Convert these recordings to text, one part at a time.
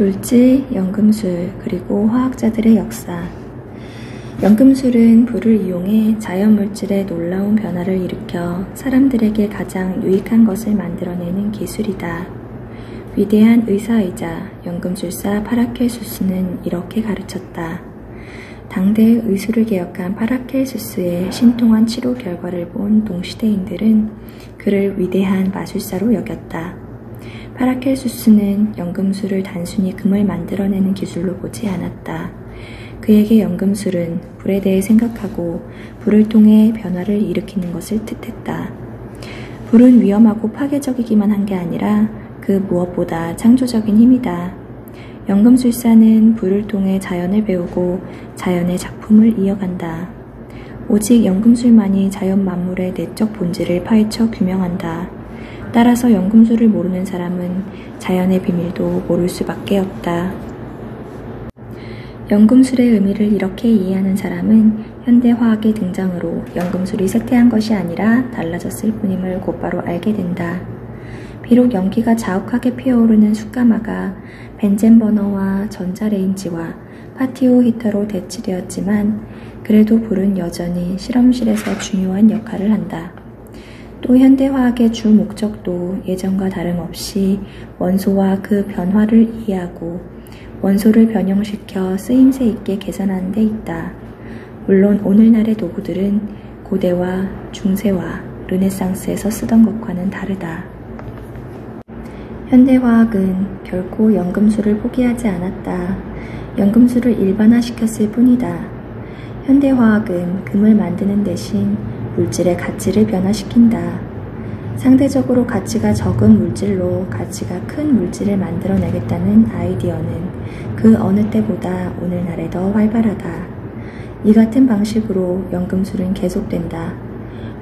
물질, 연금술, 그리고 화학자들의 역사. 연금술은 불을 이용해 자연물질의 놀라운 변화를 일으켜 사람들에게 가장 유익한 것을 만들어내는 기술이다. 위대한 의사이자 연금술사 파라켈수스는 이렇게 가르쳤다. 당대의 의술을 개혁한 파라켈수스의 신통한 치료 결과를 본 동시대인들은 그를 위대한 마술사로 여겼다. 파라켈수스는 연금술을 단순히 금을 만들어내는 기술로 보지 않았다. 그에게 연금술은 불에 대해 생각하고 불을 통해 변화를 일으키는 것을 뜻했다. 불은 위험하고 파괴적이기만 한 게 아니라 그 무엇보다 창조적인 힘이다. 연금술사는 불을 통해 자연을 배우고 자연의 작품을 이어간다. 오직 연금술만이 자연 만물의 내적 본질을 파헤쳐 규명한다. 따라서 연금술을 모르는 사람은 자연의 비밀도 모를 수밖에 없다. 연금술의 의미를 이렇게 이해하는 사람은 현대화학의 등장으로 연금술이 쇠퇴한 것이 아니라 달라졌을 뿐임을 곧바로 알게 된다. 비록 연기가 자욱하게 피어오르는 숯가마가 벤젠 버너와 전자레인지와 파티오 히터로 대치되었지만 그래도 불은 여전히 실험실에서 중요한 역할을 한다. 또 현대화학의 주 목적도 예전과 다름없이 원소와 그 변화를 이해하고 원소를 변형시켜 쓰임새 있게 계산하는 데 있다. 물론 오늘날의 도구들은 고대와 중세와 르네상스에서 쓰던 것과는 다르다. 현대화학은 결코 연금술을 포기하지 않았다. 연금술을 일반화시켰을 뿐이다. 현대화학은 금을 만드는 대신 물질의 가치를 변화시킨다. 상대적으로 가치가 적은 물질로 가치가 큰 물질을 만들어내겠다는 아이디어는 그 어느 때보다 오늘날에 더 활발하다. 이 같은 방식으로 연금술은 계속된다.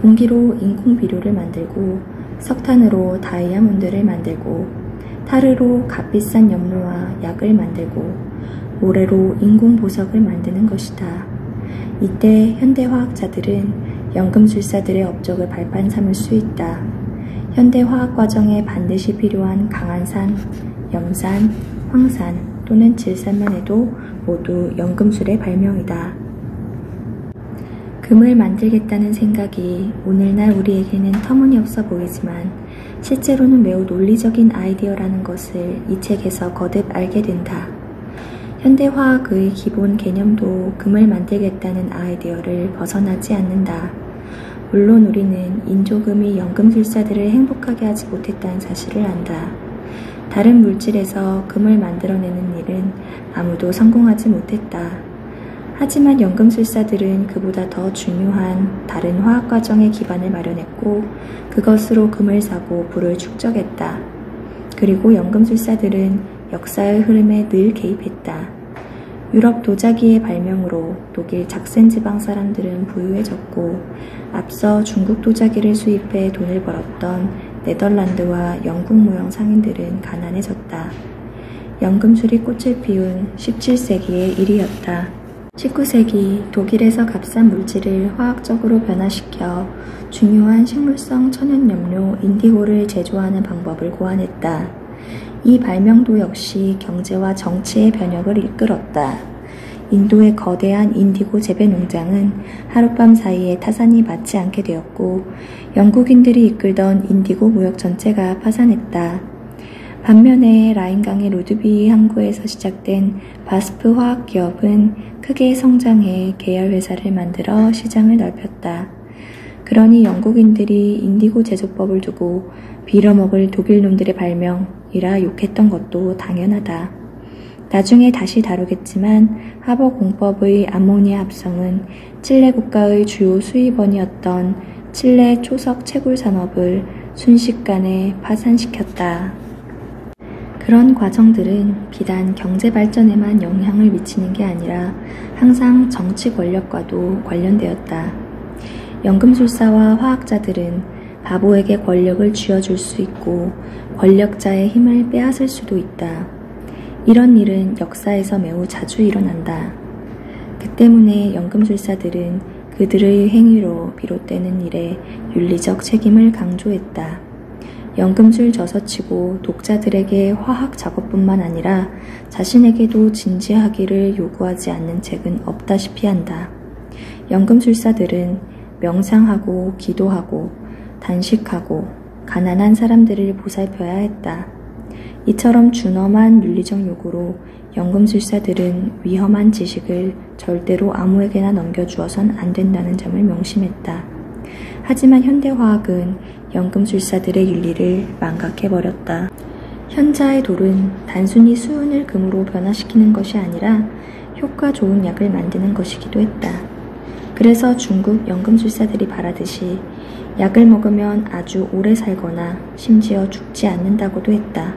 공기로 인공비료를 만들고 석탄으로 다이아몬드를 만들고 타르로 값비싼 염료와 약을 만들고 모래로 인공보석을 만드는 것이다. 이때 현대화학자들은 연금술사들의 업적을 발판 삼을 수 있다. 현대화학 과정에 반드시 필요한 강한산, 염산, 황산 또는 질산만 해도 모두 연금술의 발명이다. 금을 만들겠다는 생각이 오늘날 우리에게는 터무니없어 보이지만 실제로는 매우 논리적인 아이디어라는 것을 이 책에서 거듭 알게 된다. 현대화학의 기본 개념도 금을 만들겠다는 아이디어를 벗어나지 않는다. 물론 우리는 인조금이 연금술사들을 행복하게 하지 못했다는 사실을 안다. 다른 물질에서 금을 만들어내는 일은 아무도 성공하지 못했다. 하지만 연금술사들은 그보다 더 중요한 다른 화학 과정의 기반을 마련했고 그것으로 금을 사고 불을 축적했다. 그리고 연금술사들은 역사의 흐름에 늘 개입했다. 유럽 도자기의 발명으로 독일 작센 지방 사람들은 부유해졌고 앞서 중국 도자기를 수입해 돈을 벌었던 네덜란드와 영국 무형 상인들은 가난해졌다. 연금술이 꽃을 피운 17세기의 일이었다. 19세기 독일에서 값싼 물질을 화학적으로 변화시켜 중요한 식물성 천연염료 인디고를 제조하는 방법을 고안했다. 이 발명도 역시 경제와 정치의 변혁을 이끌었다. 인도의 거대한 인디고 재배 농장은 하룻밤 사이에 타산이 맞지 않게 되었고 영국인들이 이끌던 인디고 무역 전체가 파산했다. 반면에 라인강의 루드비히 항구에서 시작된 바스프 화학 기업은 크게 성장해 계열 회사를 만들어 시장을 넓혔다. 그러니 영국인들이 인디고 제조법을 두고 빌어먹을 독일 놈들의 발명이라 욕했던 것도 당연하다. 나중에 다시 다루겠지만 하버 공법의 암모니아 합성은 칠레 국가의 주요 수입원이었던 칠레 초석 채굴 산업을 순식간에 파산시켰다. 그런 과정들은 비단 경제 발전에만 영향을 미치는 게 아니라 항상 정치 권력과도 관련되었다. 연금술사와 화학자들은 바보에게 권력을 쥐어줄 수 있고 권력자의 힘을 빼앗을 수도 있다. 이런 일은 역사에서 매우 자주 일어난다. 그 때문에 연금술사들은 그들의 행위로 비롯되는 일에 윤리적 책임을 강조했다. 연금술 저서치고 독자들에게 화학 작업뿐만 아니라 자신에게도 진지하기를 요구하지 않는 책은 없다시피 한다. 연금술사들은 명상하고 기도하고 단식하고 가난한 사람들을 보살펴야 했다. 이처럼 준엄한 윤리적 요구로 연금술사들은 위험한 지식을 절대로 아무에게나 넘겨주어선 안 된다는 점을 명심했다. 하지만 현대화학은 연금술사들의 윤리를 망각해버렸다. 현자의 돌은 단순히 수은을 금으로 변화시키는 것이 아니라 효과 좋은 약을 만드는 것이기도 했다. 그래서 중국 연금술사들이 바라듯이 약을 먹으면 아주 오래 살거나 심지어 죽지 않는다고도 했다.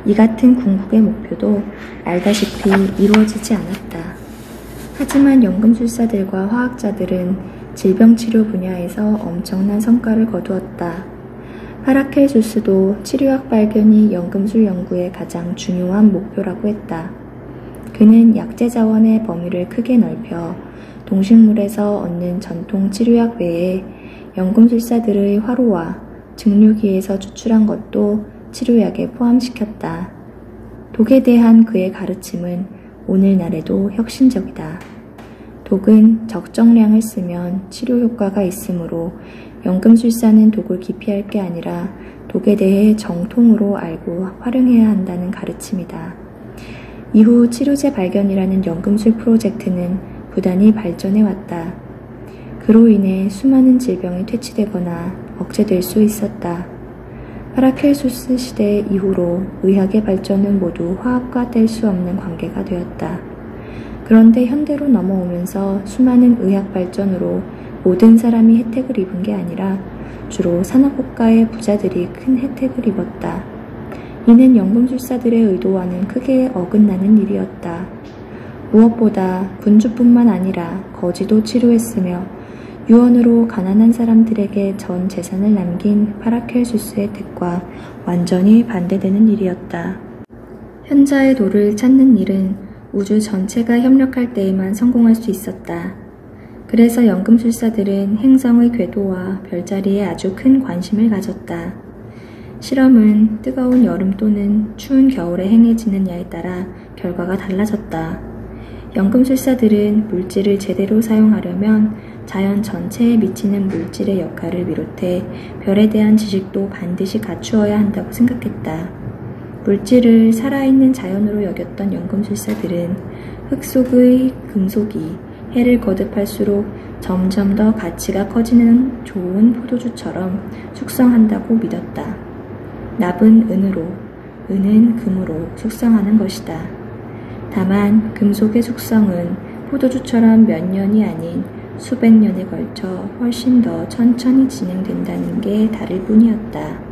이 같은 궁극의 목표도 알다시피 이루어지지 않았다. 하지만 연금술사들과 화학자들은 질병치료 분야에서 엄청난 성과를 거두었다. 파라켈수스도 치료약 발견이 연금술 연구의 가장 중요한 목표라고 했다. 그는 약재 자원의 범위를 크게 넓혀 동식물에서 얻는 전통 치료약 외에 연금술사들의 화로와 증류기에서 추출한 것도 치료약에 포함시켰다. 독에 대한 그의 가르침은 오늘날에도 혁신적이다. 독은 적정량을 쓰면 치료 효과가 있으므로 연금술사는 독을 기피할 게 아니라 독에 대해 정통으로 알고 활용해야 한다는 가르침이다. 이후 치료제 발견이라는 연금술 프로젝트는 부단히 발전해왔다. 그로 인해 수많은 질병이 퇴치되거나 억제될 수 있었다. 파라켈수스 시대 이후로 의학의 발전은 모두 화학과 뗄 수 없는 관계가 되었다. 그런데 현대로 넘어오면서 수많은 의학 발전으로 모든 사람이 혜택을 입은 게 아니라 주로 산업국가의 부자들이 큰 혜택을 입었다. 이는 연금술사들의 의도와는 크게 어긋나는 일이었다. 무엇보다 군주뿐만 아니라 거지도 치료했으며 유언으로 가난한 사람들에게 전 재산을 남긴 파라켈수스의 뜻과 완전히 반대되는 일이었다. 현자의 도를 찾는 일은 우주 전체가 협력할 때에만 성공할 수 있었다. 그래서 연금술사들은 행성의 궤도와 별자리에 아주 큰 관심을 가졌다. 실험은 뜨거운 여름 또는 추운 겨울에 행해지느냐에 따라 결과가 달라졌다. 연금술사들은 물질을 제대로 사용하려면 자연 전체에 미치는 물질의 역할을 비롯해 별에 대한 지식도 반드시 갖추어야 한다고 생각했다. 물질을 살아있는 자연으로 여겼던 연금술사들은 흙 속의 금속이 해를 거듭할수록 점점 더 가치가 커지는 좋은 포도주처럼 숙성한다고 믿었다. 납은 은으로, 은은 금으로 숙성하는 것이다. 다만 금속의 숙성은 포도주처럼 몇 년이 아닌 수백 년에 걸쳐 훨씬 더 천천히 진행된다는 게 다를 뿐이었다.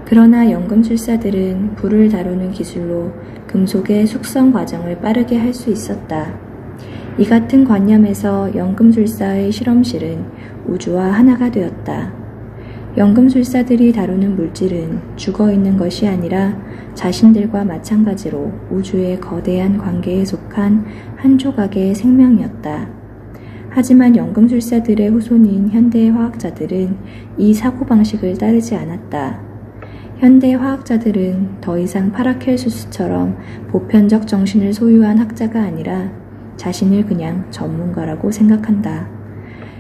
그러나 연금술사들은 불을 다루는 기술로 금속의 숙성 과정을 빠르게 할 수 있었다. 이 같은 관념에서 연금술사의 실험실은 우주와 하나가 되었다. 연금술사들이 다루는 물질은 죽어있는 것이 아니라 자신들과 마찬가지로 우주의 거대한 관계에 속한 한 조각의 생명이었다. 하지만 연금술사들의 후손인 현대화학자들은 이 사고방식을 따르지 않았다. 현대 화학자들은 더 이상 파라켈수스처럼 보편적 정신을 소유한 학자가 아니라 자신을 그냥 전문가라고 생각한다.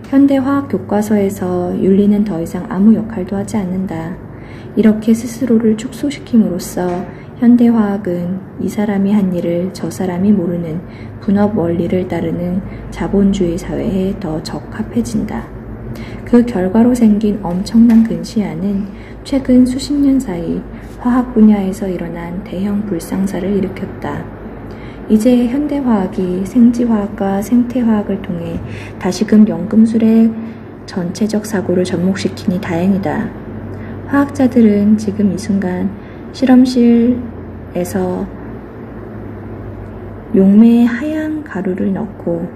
현대 화학 교과서에서 윤리는 더 이상 아무 역할도 하지 않는다. 이렇게 스스로를 축소시킴으로써 현대 화학은 이 사람이 한 일을 저 사람이 모르는 분업 원리를 따르는 자본주의 사회에 더 적합해진다. 그 결과로 생긴 엄청난 근시안은 최근 수십 년 사이 화학 분야에서 일어난 대형 불상사를 일으켰다. 이제 현대화학이 생지화학과 생태화학을 통해 다시금 연금술의 전체적 사고를 접목시키니 다행이다. 화학자들은 지금 이 순간 실험실에서 용매에 하얀 가루를 넣고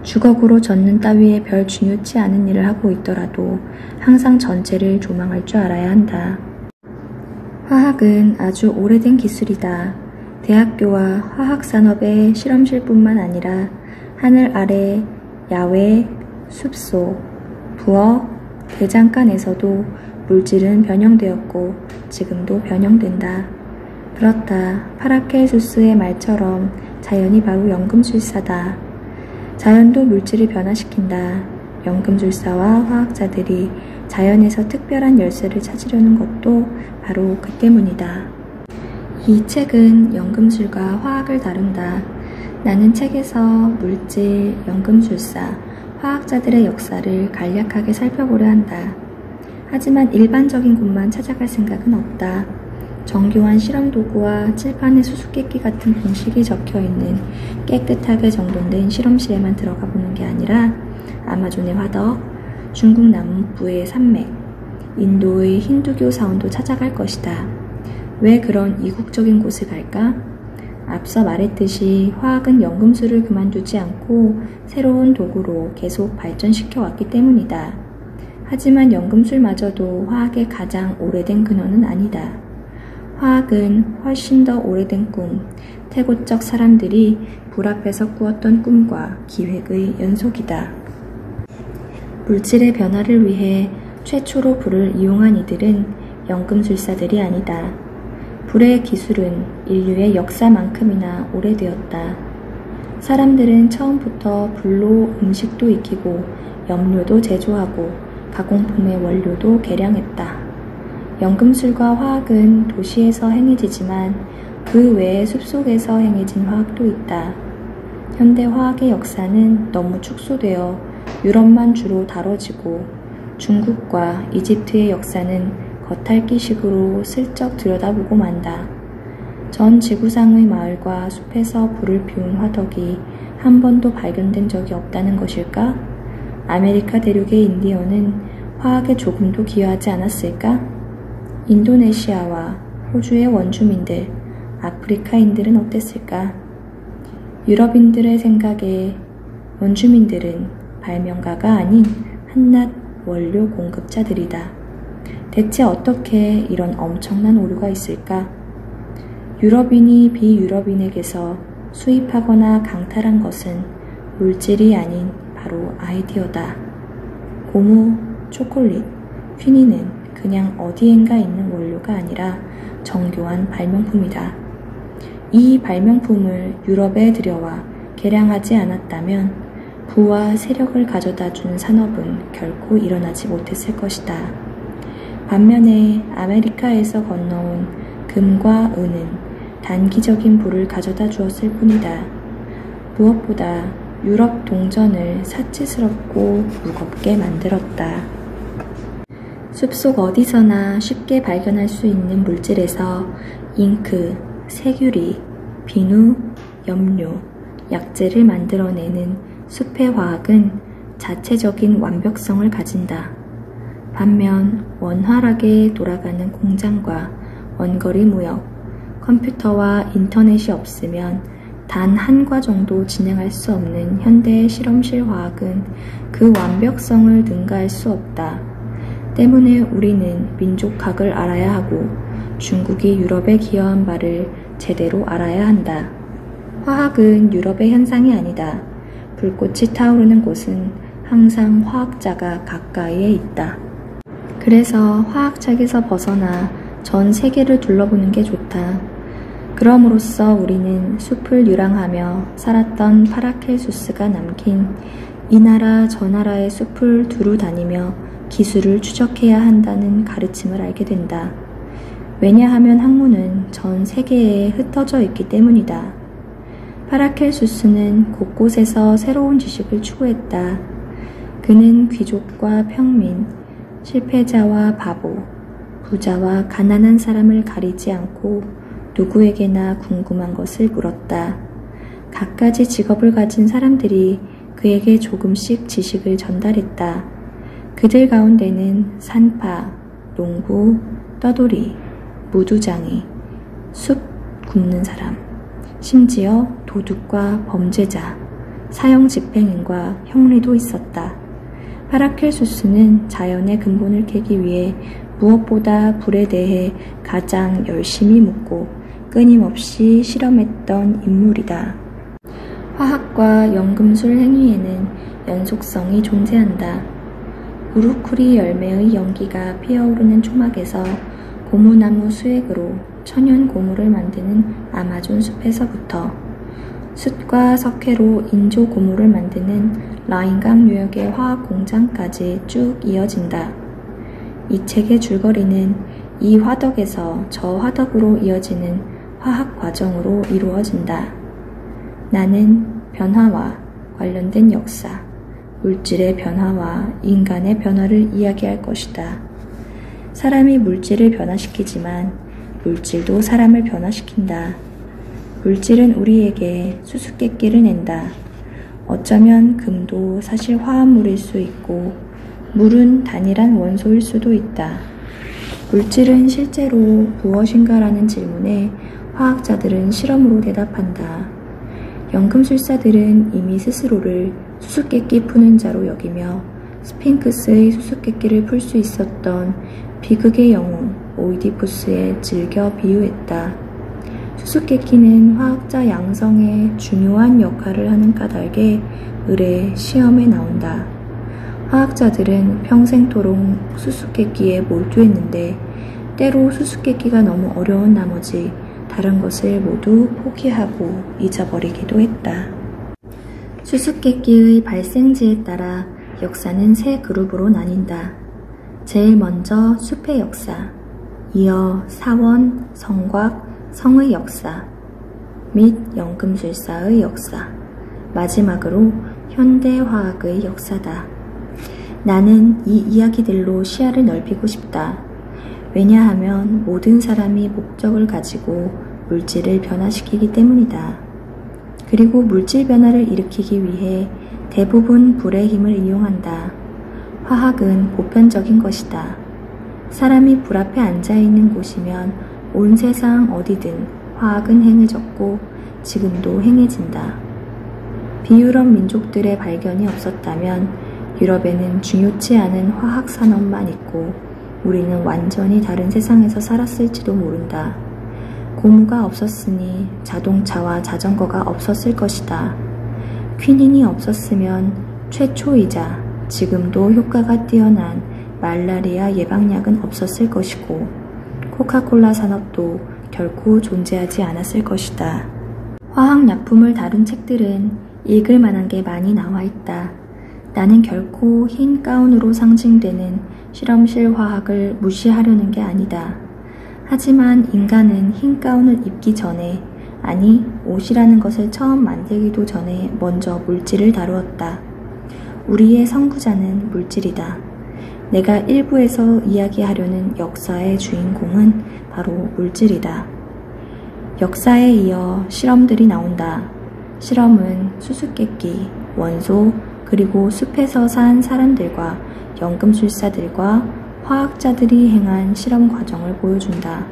주걱으로 젓는 따위에 별 중요치 않은 일을 하고 있더라도 항상 전체를 조망할 줄 알아야 한다. 화학은 아주 오래된 기술이다. 대학교와 화학산업의 실험실뿐만 아니라 하늘 아래 야외, 숲속, 부엌, 대장간에서도 물질은 변형되었고 지금도 변형된다. 그렇다. 파라켈수스의 말처럼 자연이 바로 연금술사다. 자연도 물질을 변화시킨다. 연금술사와 화학자들이 자연에서 특별한 열쇠를 찾으려는 것도 바로 그 때문이다. 이 책은 연금술과 화학을 다룬다. 나는 책에서 물질, 연금술사, 화학자들의 역사를 간략하게 살펴보려 한다. 하지만 일반적인 곳만 찾아갈 생각은 없다. 정교한 실험 도구와 칠판에 수수께끼 같은 공식이 적혀있는 깨끗하게 정돈된 실험실에만 들어가 보는 게 아니라 아마존의 화덕, 중국 남부의 산맥, 인도의 힌두교 사원도 찾아갈 것이다. 왜 그런 이국적인 곳을 갈까? 앞서 말했듯이 화학은 연금술을 그만두지 않고 새로운 도구로 계속 발전시켜 왔기 때문이다. 하지만 연금술마저도 화학의 가장 오래된 근원은 아니다. 화학은 훨씬 더 오래된 꿈, 태고적 사람들이 불 앞에서 꾸었던 꿈과 기획의 연속이다. 물질의 변화를 위해 최초로 불을 이용한 이들은 연금술사들이 아니다. 불의 기술은 인류의 역사만큼이나 오래되었다. 사람들은 처음부터 불로 음식도 익히고 염료도 제조하고 가공품의 원료도 개량했다. 연금술과 화학은 도시에서 행해지지만 그 외에 숲속에서 행해진 화학도 있다. 현대 화학의 역사는 너무 축소되어 유럽만 주로 다뤄지고 중국과 이집트의 역사는 겉핥기식으로 슬쩍 들여다보고 만다. 전 지구상의 마을과 숲에서 불을 피운 화덕이 한 번도 발견된 적이 없다는 것일까? 아메리카 대륙의 인디언은 화학에 조금도 기여하지 않았을까? 인도네시아와 호주의 원주민들, 아프리카인들은 어땠을까? 유럽인들의 생각에 원주민들은 발명가가 아닌 한낱 원료 공급자들이다. 대체 어떻게 이런 엄청난 오류가 있을까? 유럽인이 비유럽인에게서 수입하거나 강탈한 것은 물질이 아닌 바로 아이디어다. 고무, 초콜릿, 퀴니는 그냥 어디엔가 있는 원료가 아니라 정교한 발명품이다. 이 발명품을 유럽에 들여와 개량하지 않았다면 부와 세력을 가져다 준 산업은 결코 일어나지 못했을 것이다. 반면에 아메리카에서 건너온 금과 은은 단기적인 부를 가져다 주었을 뿐이다. 무엇보다 유럽 동전을 사치스럽고 무겁게 만들었다. 숲속 어디서나 쉽게 발견할 수 있는 물질에서 잉크, 세균리, 비누, 염료, 약재를 만들어내는 숲의 화학은 자체적인 완벽성을 가진다. 반면 원활하게 돌아가는 공장과 원거리 무역, 컴퓨터와 인터넷이 없으면 단 한 과정도 진행할 수 없는 현대의 실험실 화학은 그 완벽성을 능가할 수 없다. 때문에 우리는 민족학을 알아야 하고 중국이 유럽에 기여한 바를 제대로 알아야 한다. 화학은 유럽의 현상이 아니다. 불꽃이 타오르는 곳은 항상 화학자가 가까이에 있다. 그래서 화학책에서 벗어나 전 세계를 둘러보는 게 좋다. 그럼으로써 우리는 숲을 유랑하며 살았던 파라켈수스가 남긴 이 나라 저 나라의 숲을 두루 다니며 기술을 추적해야 한다는 가르침을 알게 된다. 왜냐하면 학문은 전 세계에 흩어져 있기 때문이다. 파라켈수스는 곳곳에서 새로운 지식을 추구했다. 그는 귀족과 평민, 실패자와 바보, 부자와 가난한 사람을 가리지 않고 누구에게나 궁금한 것을 물었다. 갖가지 직업을 가진 사람들이 그에게 조금씩 지식을 전달했다. 그들 가운데는 산파, 농부, 떠돌이, 무두장이, 숲 굽는 사람, 심지어 도둑과 범죄자, 사형 집행인과 형리도 있었다. 파라켈수스는 자연의 근본을 캐기 위해 무엇보다 불에 대해 가장 열심히 묻고 끊임없이 실험했던 인물이다. 화학과 연금술 행위에는 연속성이 존재한다. 우루쿠리 열매의 연기가 피어오르는 초막에서 고무나무 수액으로 천연 고무를 만드는 아마존 숲에서부터 숯과 석회로 인조 고무를 만드는 라인강 유역의 화학 공장까지 쭉 이어진다. 이 책의 줄거리는 이 화덕에서 저 화덕으로 이어지는 화학 과정으로 이루어진다. 나는 변화와 관련된 역사, 물질의 변화와 인간의 변화를 이야기할 것이다. 사람이 물질을 변화시키지만 물질도 사람을 변화시킨다. 물질은 우리에게 수수께끼를 낸다. 어쩌면 금도 사실 화합물일 수 있고 물은 단일한 원소일 수도 있다. 물질은 실제로 무엇인가라는 질문에 화학자들은 실험으로 대답한다. 연금술사들은 이미 스스로를 수수께끼 푸는 자로 여기며 스핑크스의 수수께끼를 풀 수 있었던 비극의 영웅 오이디푸스에 즐겨 비유했다. 수수께끼는 화학자 양성에 중요한 역할을 하는 까닭에 의뢰 시험에 나온다. 화학자들은 평생토록 수수께끼에 몰두했는데 때로 수수께끼가 너무 어려운 나머지 다른 것을 모두 포기하고 잊어버리기도 했다. 수수께끼의 발생지에 따라 역사는 세 그룹으로 나뉜다. 제일 먼저 숲의 역사, 이어 사원, 성곽, 성의 역사, 및 연금술사의 역사, 마지막으로 현대화학의 역사다. 나는 이 이야기들로 시야를 넓히고 싶다. 왜냐하면 모든 사람이 목적을 가지고 물질을 변화시키기 때문이다. 그리고 물질 변화를 일으키기 위해 대부분 불의 힘을 이용한다. 화학은 보편적인 것이다. 사람이 불 앞에 앉아있는 곳이면 온 세상 어디든 화학은 행해졌고 지금도 행해진다. 비유럽 민족들의 발견이 없었다면 유럽에는 중요치 않은 화학 산업만 있고 우리는 완전히 다른 세상에서 살았을지도 모른다. 고무가 없었으니 자동차와 자전거가 없었을 것이다. 퀴닌이 없었으면 최초이자 지금도 효과가 뛰어난 말라리아 예방약은 없었을 것이고 코카콜라 산업도 결코 존재하지 않았을 것이다. 화학약품을 다룬 책들은 읽을 만한 게 많이 나와 있다. 나는 결코 흰 가운으로 상징되는 실험실 화학을 무시하려는 게 아니다. 하지만 인간은 흰 가운을 입기 전에, 아니 옷이라는 것을 처음 만들기도 전에 먼저 물질을 다루었다. 우리의 선구자는 물질이다. 내가 일부에서 이야기하려는 역사의 주인공은 바로 물질이다. 역사에 이어 실험들이 나온다. 실험은 수수께끼, 원소, 그리고 숲에서 산 사람들과 연금술사들과 화학자들이 행한 실험 과정을 보여준다.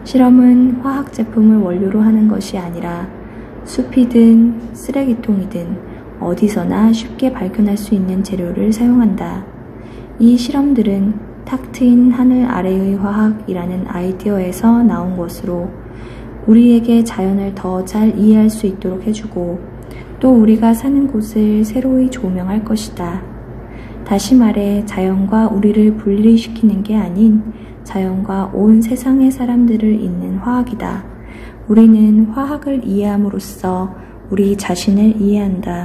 실험은 화학 제품을 원료로 하는 것이 아니라 숲이든 쓰레기통이든 어디서나 쉽게 발견할 수 있는 재료를 사용한다. 이 실험들은 탁 트인 하늘 아래의 화학이라는 아이디어에서 나온 것으로 우리에게 자연을 더 잘 이해할 수 있도록 해주고 또 우리가 사는 곳을 새로이 조명할 것이다. 다시 말해 자연과 우리를 분리시키는 게 아닌 자연과 온 세상의 사람들을 잇는 화학이다. 우리는 화학을 이해함으로써 우리 자신을 이해한다.